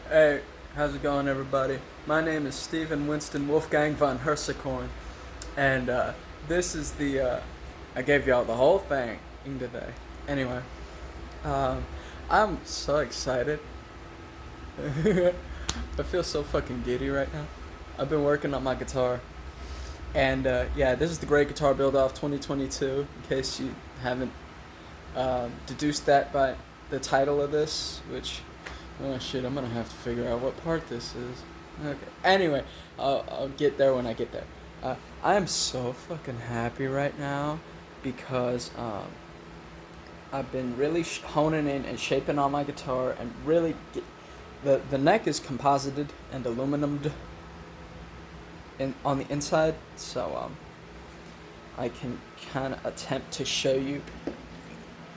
Hey, how's it going, everybody? My name is Stephen Winston Wolfgang von Hersekorn, and this is I gave y'all the whole thing today. Anyway, um, I'm so excited. I feel so fucking giddy right now. I've been working on my guitar, and yeah, this is the Great Guitar Build Off 2022, in case you haven't deduced that by the title of this, which. Oh shit, I'm gonna have to figure out what part this is. Okay. Anyway, I'll get there when I get there. I am so fucking happy right now because I've been really honing in and shaping on my guitar and really the neck is composited and aluminum on the inside, so I can kind of attempt to show you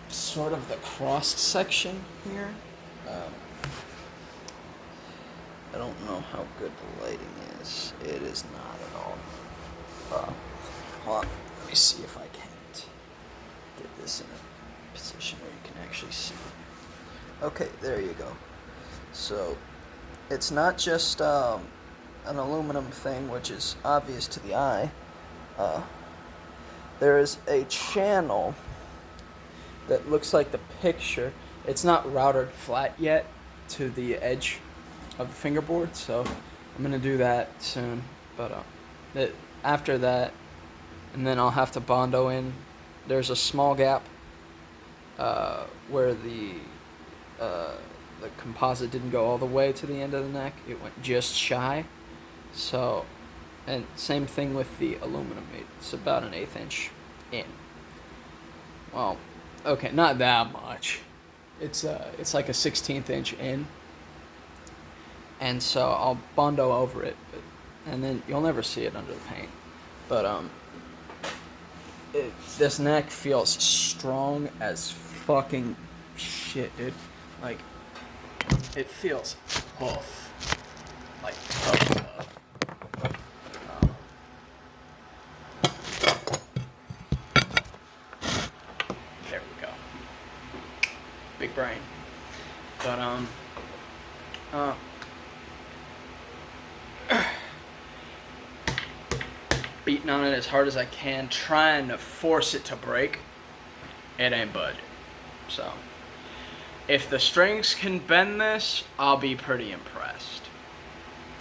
sort of the cross section here. I don't know how good the lighting is. It is not at all. Hold on. Let me see if I can't get this in a position where you can actually see. Okay, there you go. So, it's not just an aluminum thing, which is obvious to the eye. There is a channel that looks like the picture. It's not routed flat yet to the edge of the fingerboard, so I'm gonna do that soon. But after that, and then I'll have to Bondo in. There's a small gap where the composite didn't go all the way to the end of the neck. It went just shy. So, and same thing with the aluminum. It's about an 1/8 inch in. Well, okay, not that much. It's like a 1/16 inch in. And so I'll Bondo over it, and then you'll never see it under the paint. But this neck feels strong as fucking shit, dude. Like, it feels tough. Like, tough. There we go. Big brain. But, beating on it as hard as I can, trying to force it to break. It ain't budging. So, if the strings can bend this, I'll be pretty impressed.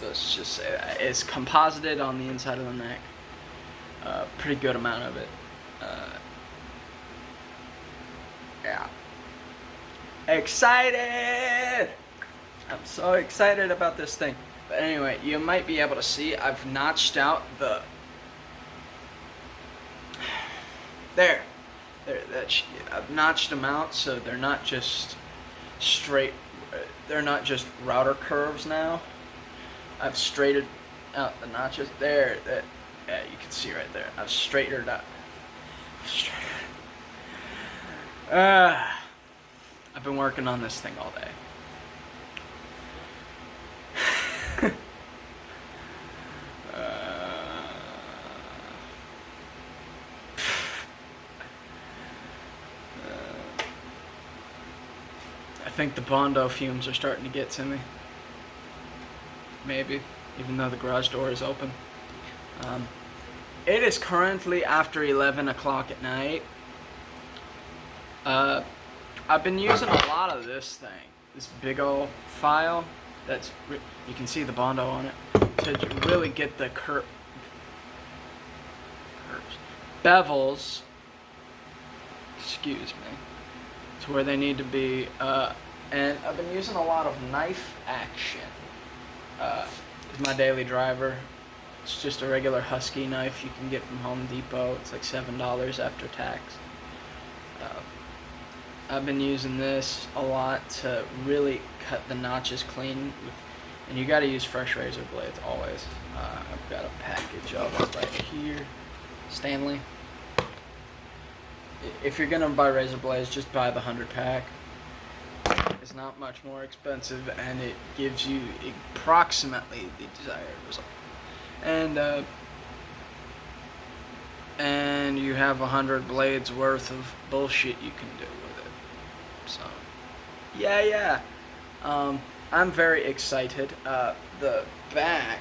Let's just say that. It's composited on the inside of the neck. Pretty good amount of it. Yeah. Excited! I'm so excited about this thing. But anyway, you might be able to see I've notched out the... There. I've notched them out so they're not just straight, they're not just router curves now. I've straightened out the notches. There, yeah, you can see right there. I've straightened out. I've been working on this thing all day. I think the Bondo fumes are starting to get to me. Maybe, even though the garage door is open. It is currently after 11 o'clock at night. I've been using a lot of this thing, this big old file. You can see the Bondo on it, to really get the curves, bevels, excuse me, to where they need to be. And I've been using a lot of knife action. Is my daily driver. It's just a regular Husky knife you can get from Home Depot. It's like $7 after tax. I've been using this a lot to really cut the notches clean. And you gotta use fresh razor blades always. I've got a package of it right here. Stanley. If you're gonna buy razor blades, just buy the 100 pack. It's not much more expensive, and it gives you approximately the desired result. And you have 100 blades worth of bullshit you can do with it. So, yeah. I'm very excited. The back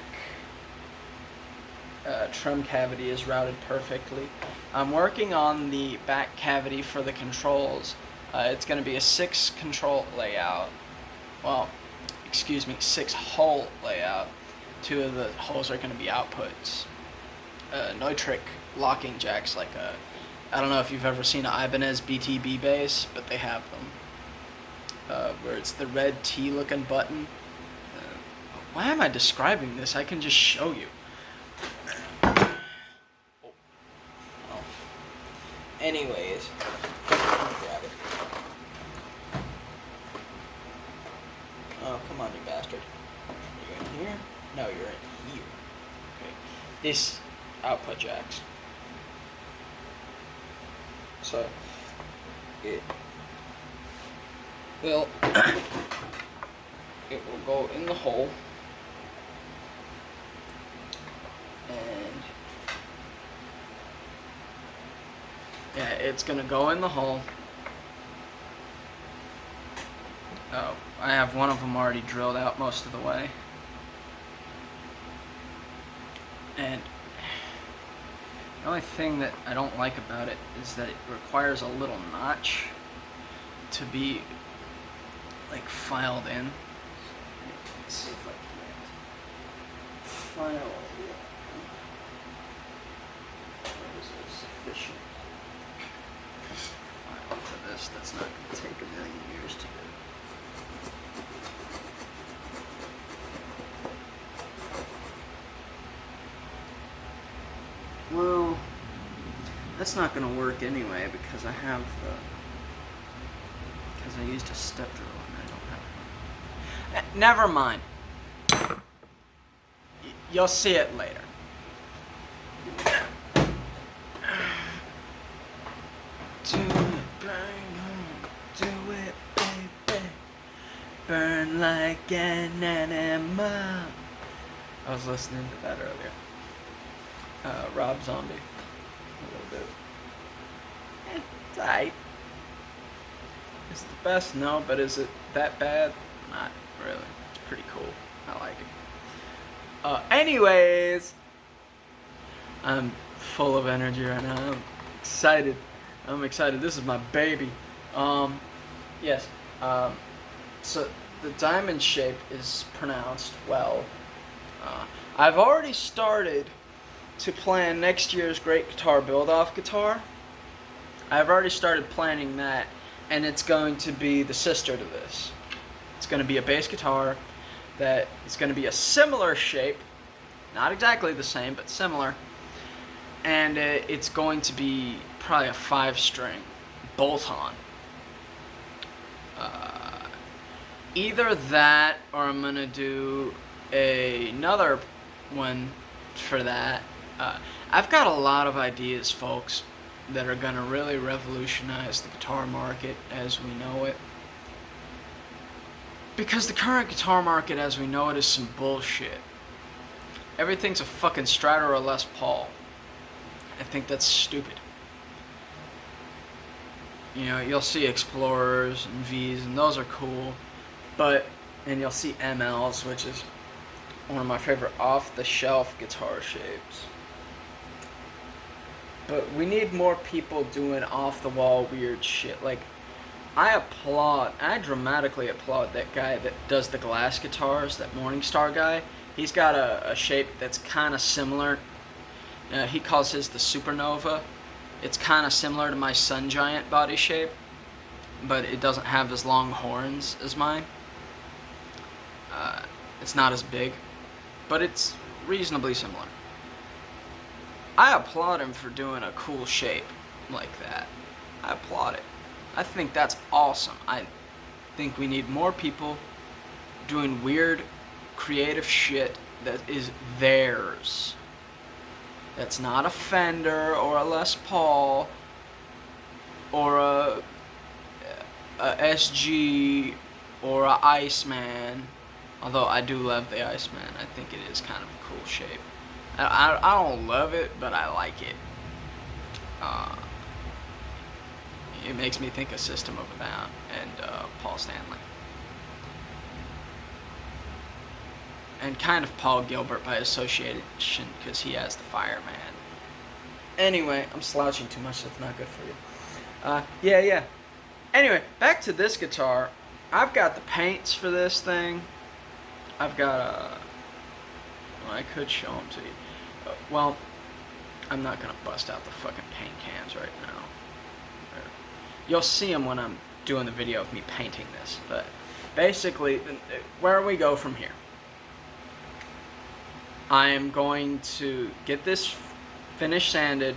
trim cavity is routed perfectly. I'm working on the back cavity for the controls. It's going to be a 6 control layout. Well, excuse me, 6 hole layout. 2 of the holes are going to be outputs. Neutrik locking jacks, like I don't know if you've ever seen an Ibanez BTB bass, but they have them. Where it's the red T looking button. Why am I describing this? I can just show you. Anyways, grab it. Oh, come on, you bastard. You're in here? No, you're in here. Okay. This output jacks. So, it will go in the hole, and yeah, it's gonna go in the hole. Oh, I have one of them already drilled out most of the way. And the only thing that I don't like about it is that it requires a little notch to be like filed in. Let's see if I can file it. Is it sufficient? File for this. That's not going to take a million years to do. Well, that's not going to work anyway because I have because I used a step drill and I don't have one. Never mind. You'll see it later. Do it, burn home. Do it, baby. Burn like an animal. I was listening to that earlier. Rob Zombie. A little bit. It's alright. Is it the best? No, but is it that bad? Not really. It's pretty cool. I like it. Anyways, I'm full of energy right now. I'm excited. This is my baby. Yes. So the diamond shape is pronounced well. I've already started to plan next year's Great Guitar Build-Off guitar. I've already started planning that, and it's going to be the sister to this. It's going to be a bass guitar that is going to be a similar shape, not exactly the same, but similar, and it's going to be probably a 5-string bolt-on. Either that, or I'm going to do another one for that. I've got a lot of ideas, folks, that are going to really revolutionize the guitar market as we know it. Because the current guitar market as we know it is some bullshit. Everything's a fucking Strat or a Les Paul. I think that's stupid. You know, you'll see Explorers and Vs, and those are cool. And you'll see MLs, which is one of my favorite off-the-shelf guitar shapes. But we need more people doing off-the-wall weird shit. Like, I dramatically applaud that guy that does the glass guitars, that Morningstar guy. He's got a shape that's kind of similar. He calls his the Supernova. It's kind of similar to my Sun Giant body shape, but it doesn't have as long horns as mine. It's not as big, but it's reasonably similar. I applaud him for doing a cool shape like that. I applaud it. I think that's awesome. I think we need more people doing weird, creative shit that is theirs. That's not a Fender or a Les Paul or a SG or a Iceman. Although I do love the Iceman. I think it is kind of a cool shape. I don't love it, but I like it. It makes me think of System of a Down and Paul Stanley. and kind of Paul Gilbert by association because he has the fireman. Anyway, I'm slouching too much, that's not good for you. Yeah. Anyway, back to this guitar. I've got the paints for this thing. I've got well, I could show them to you. Well, I'm not gonna bust out the fucking paint cans right now. You'll see them when I'm doing the video of me painting this, but basically, where we go from here. I am going to get this finish sanded,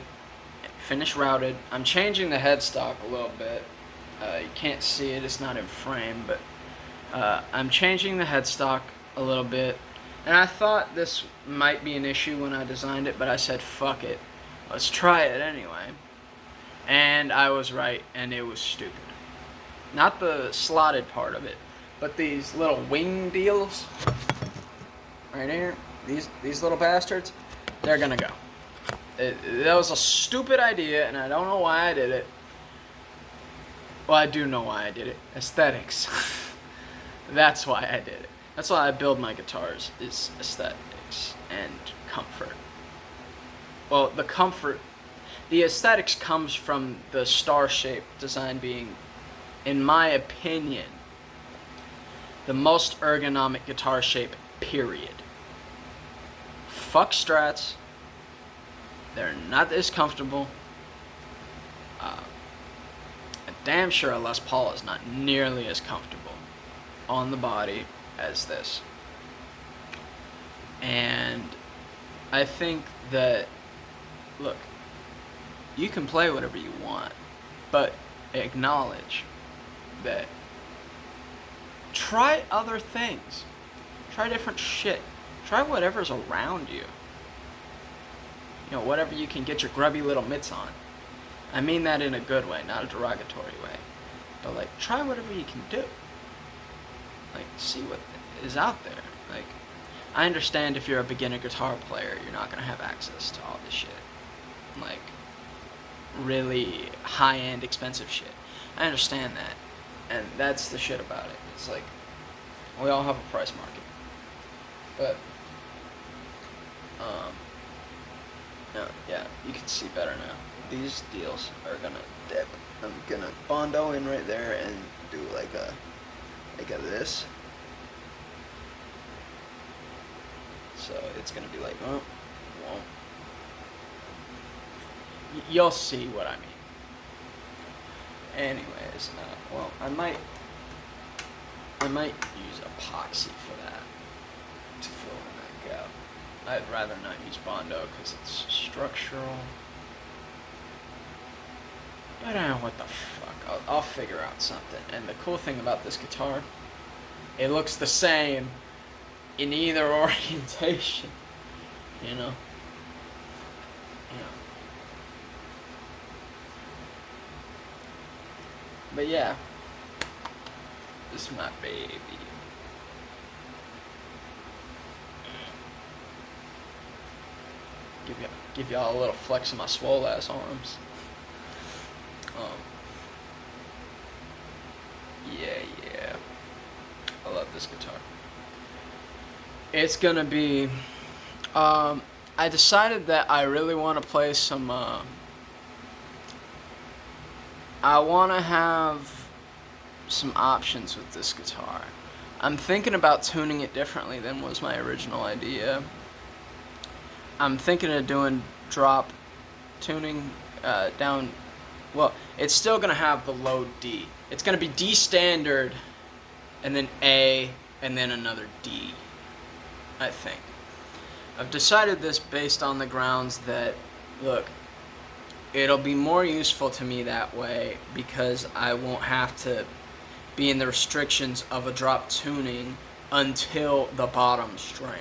finish routed. I'm changing the headstock a little bit. You can't see it, it's not in frame, but I'm changing the headstock a little bit. And I thought this might be an issue when I designed it, but I said, fuck it. Let's try it anyway. And I was right, and it was stupid. Not the slotted part of it, but these little wing deals right here, these little bastards, they're gonna go. That was a stupid idea, and I don't know why I did it. Well, I do know why I did it. Aesthetics. That's why I did it. That's why I build my guitars, is aesthetics and comfort. Well, the aesthetics comes from the star-shaped design being, in my opinion, the most ergonomic guitar shape, period. Fuck Strats. They're not as comfortable. I'm damn sure a Les Paul is not nearly as comfortable on the body as this. And I think that, look, you can play whatever you want, but acknowledge that try other things. Try different shit. Try whatever's around you. You know, whatever you can get your grubby little mitts on. I mean that in a good way, not a derogatory way. But, like, try whatever you can do. Like, see what is out there. Like, I understand if you're a beginner guitar player, you're not going to have access to all this shit. Like, really high-end, expensive shit. I understand that. And that's the shit about it. It's like, we all have a price market. But, no, yeah, you can see better now. These deals are gonna dip. I'm gonna Bondo in right there and do like a this. So it's gonna be like, oh, won't. You'll see what I mean. Anyways, well, I might use epoxy for that to fill in that gap. I'd rather not use Bondo because it's structural. But I don't know what the fuck. I'll figure out something. And the cool thing about this guitar, it looks the same in either orientation. You know? But yeah, this is my baby. Give y'all a little flex of my swole ass arms. Yeah. I love this guitar. It's gonna be. I decided that I really want to play some. I want to have some options with this guitar. I'm thinking about tuning it differently than was my original idea. I'm thinking of doing drop tuning down. Well, it's still going to have the low D. It's going to be D standard, and then A, and then another D, I think. I've decided this based on the grounds that, look, it'll be more useful to me that way because I won't have to be in the restrictions of a drop tuning until the bottom string.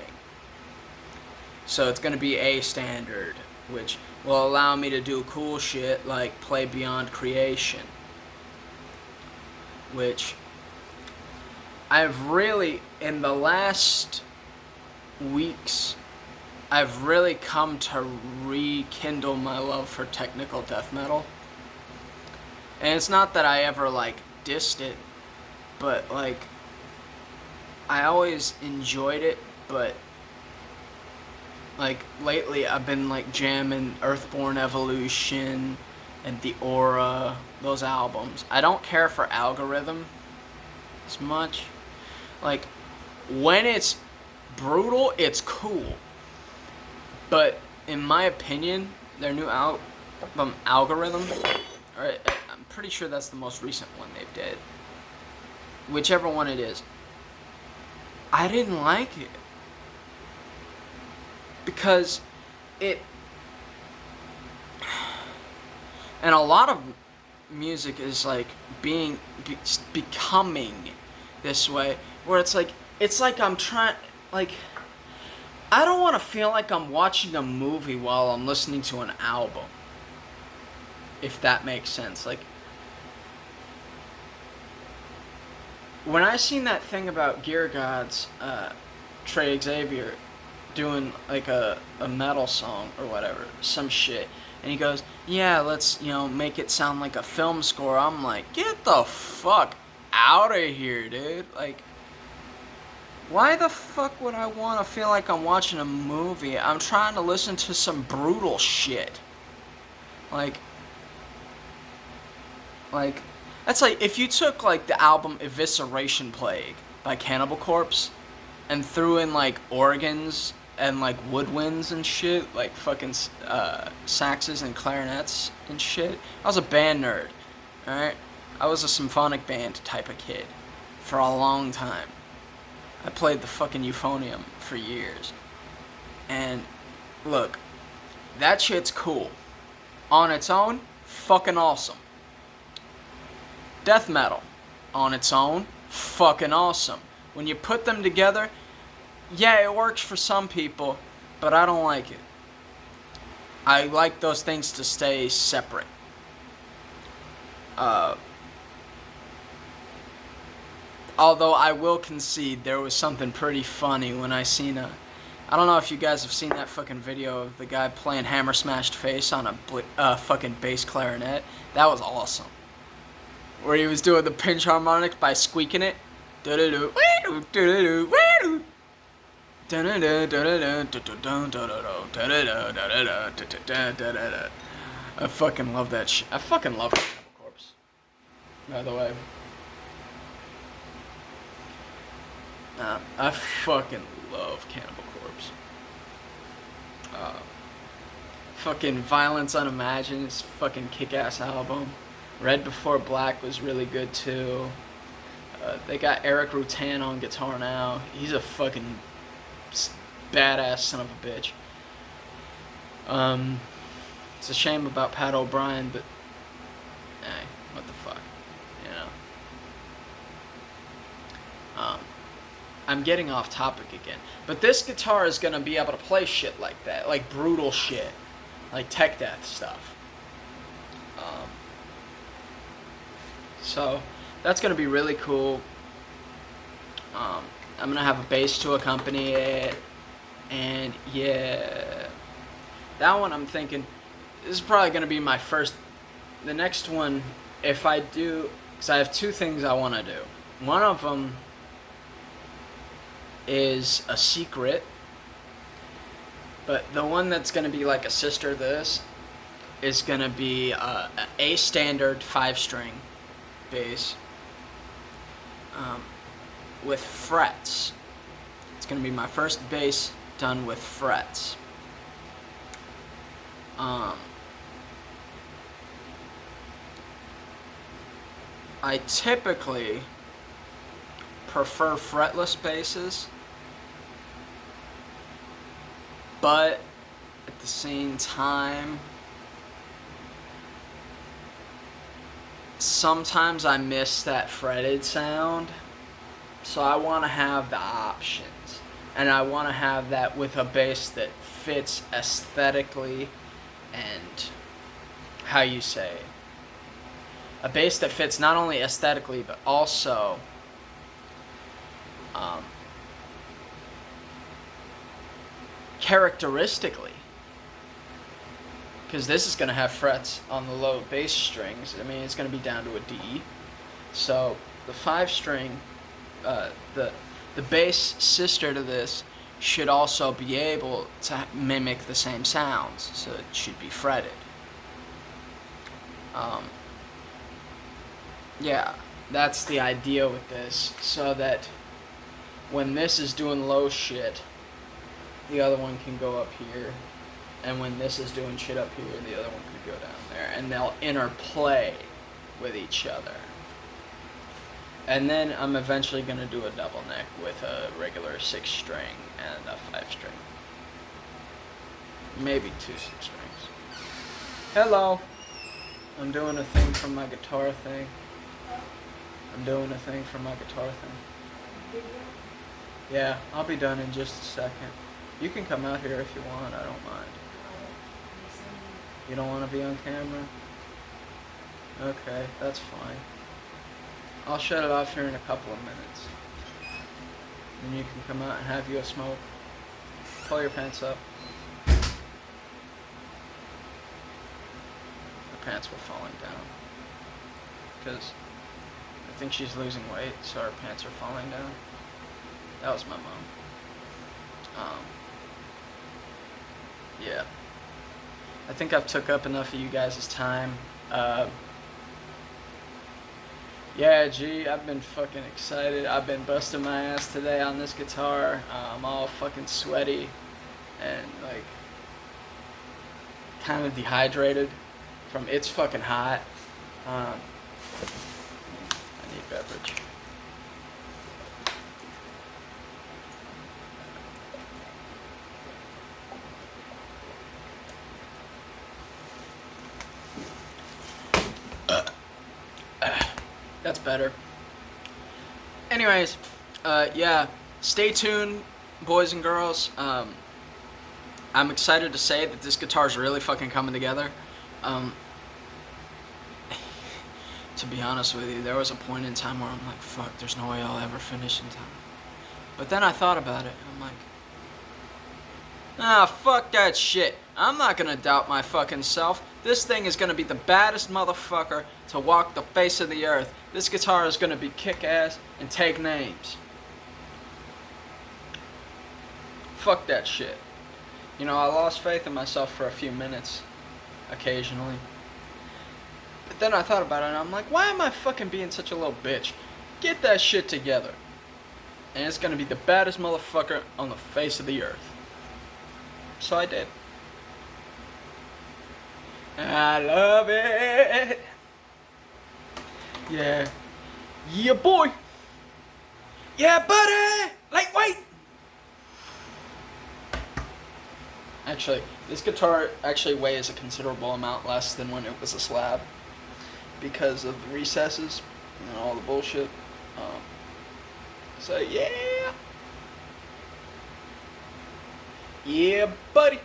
So it's going to be A standard, which will allow me to do cool shit like play Beyond Creation, which I've really, in the last weeks, I've really come to rekindle my love for technical death metal. And it's not that I ever, like, dissed it, but, like, I always enjoyed it but like lately I've been like jamming Earthborn Evolution and the Aura, those albums. I don't care for Algorithm as much. Like, when it's brutal, it's cool. But in my opinion, their new album Algorithm, or I'm pretty sure that's the most recent one they've did. Whichever one it is, I didn't like it because it, and a lot of music is like becoming this way, where it's like I'm trying, like, I don't want to feel like I'm watching a movie while I'm listening to an album, if that makes sense. Like, when I seen that thing about Gear Gods, Trey Xavier doing like a metal song or whatever, some shit, and he goes, yeah, let's, make it sound like a film score. I'm like, get the fuck out of here, dude. Like, why the fuck would I want to feel like I'm watching a movie? I'm trying to listen to some brutal shit. Like, that's like if you took like the album Evisceration Plague by Cannibal Corpse and threw in like organs and like woodwinds and shit, like fucking saxes and clarinets and shit. I was a band nerd, alright? I was a symphonic band type of kid for a long time. I played the fucking euphonium for years. And look, that shit's cool. On its own, fucking awesome. Death metal, on its own, fucking awesome. When you put them together, yeah, it works for some people, but I don't like it. I like those things to stay separate. Although I will concede there was something pretty funny when I seen I don't know if you guys have seen that fucking video of the guy playing Hammer Smashed Face on a fucking bass clarinet. That was awesome. Where he was doing the pinch harmonics by squeaking it. I fucking love that shit. I fucking love Cannibal Corpse, by the way. I fucking love Cannibal Corpse. Fucking Violence Unimagined is fucking kick-ass album. Red Before Black was really good too. They got Eric Rutan on guitar now. He's a fucking badass son of a bitch. It's a shame about Pat O'Brien, but hey, what the fuck, I'm getting off topic again. But this guitar is gonna be able to play shit like that, like brutal shit, like tech death stuff. So that's gonna be really cool. I'm gonna have a bass to accompany it, and yeah, that one I'm thinking this is probably gonna be my first. The next one, if I do, because I have two things I want to do. One of them is a secret, but the one that's gonna be like a sister to this is gonna be a standard 5-string bass with frets. It's gonna be my first bass done with frets. I typically prefer fretless basses, but at the same time, sometimes I miss that fretted sound, so I want to have the options, and I want to have that with a bass that fits aesthetically and, how you say, a bass that fits not only aesthetically but also characteristically, because this is going to have frets on the low bass strings. I mean, it's going to be down to a D. So the 5-string, the bass sister to this should also be able to mimic the same sounds, so it should be fretted. Yeah, that's the idea with this, so that when this is doing low shit, the other one can go up here, and when this is doing shit up here, the other one could go down there, and they'll interplay with each other. And then I'm eventually going to do a double neck with a regular 6-string and a 5-string. Maybe 2 6-strings. Hello! I'm doing a thing from my guitar thing. Yeah, I'll be done in just a second. You can come out here if you want, I don't mind. You don't want to be on camera? Okay, that's fine. I'll shut it off here in a couple of minutes. Then you can come out and have you a smoke. Pull your pants up. Her pants were falling down. Because I think she's losing weight, so her pants are falling down. That was my mom. Yeah. I think I've took up enough of you guys' time. Yeah, gee, I've been fucking excited. I've been busting my ass today on this guitar. I'm all fucking sweaty and like kind of dehydrated from it's fucking hot. I need beverage. That's better. Anyways, yeah, stay tuned, boys and girls. I'm excited to say that this guitar's really fucking coming together. To be honest with you, there was a point in time where I'm like, fuck, there's no way I'll ever finish in time. But then I thought about it, and I'm like, ah, fuck that shit. I'm not gonna doubt my fucking self. This thing is gonna be the baddest motherfucker to walk the face of the earth. This guitar is gonna be kick-ass and take names. Fuck that shit. You know, I lost faith in myself for a few minutes, occasionally. But then I thought about it, and I'm like, why am I fucking being such a little bitch? Get that shit together. And it's gonna be the baddest motherfucker on the face of the earth. So I did. I love it. Yeah. Yeah, boy. Yeah, buddy. Lightweight. Actually, this guitar actually weighs a considerable amount less than when it was a slab because of the recesses and all the bullshit. So yeah. Yeah, buddy.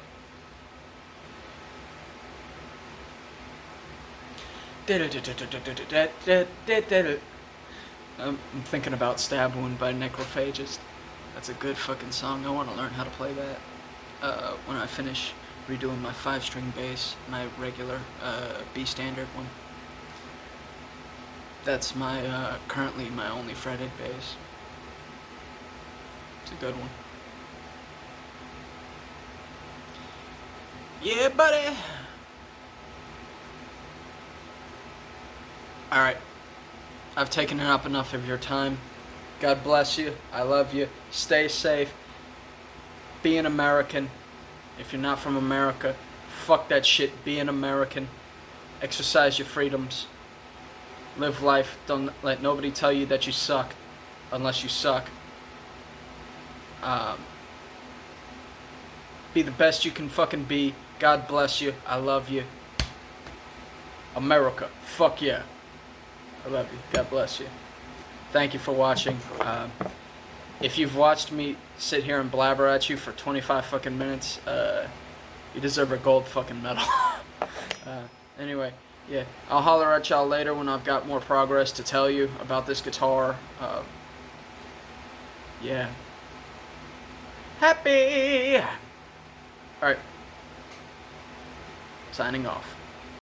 I'm thinking about Stab Wound by Necrophagist. That's a good fucking song. I want to learn how to play that when I finish redoing my 5-string bass, my regular B standard one. That's my currently my only fretted bass. It's a good one. Yeah, buddy. Alright. I've taken up enough of your time. God bless you. I love you. Stay safe. Be an American. If you're not from America, fuck that shit. Be an American. Exercise your freedoms. Live life. Don't let nobody tell you that you suck. Unless you suck. Be the best you can fucking be. God bless you. I love you. America. Fuck yeah. I love you. God bless you. Thank you for watching. If you've watched me sit here and blabber at you for 25 fucking minutes, you deserve a gold fucking medal. Anyway, yeah. I'll holler at y'all later when I've got more progress to tell you about this guitar. Yeah. Happy! Alright. Signing off.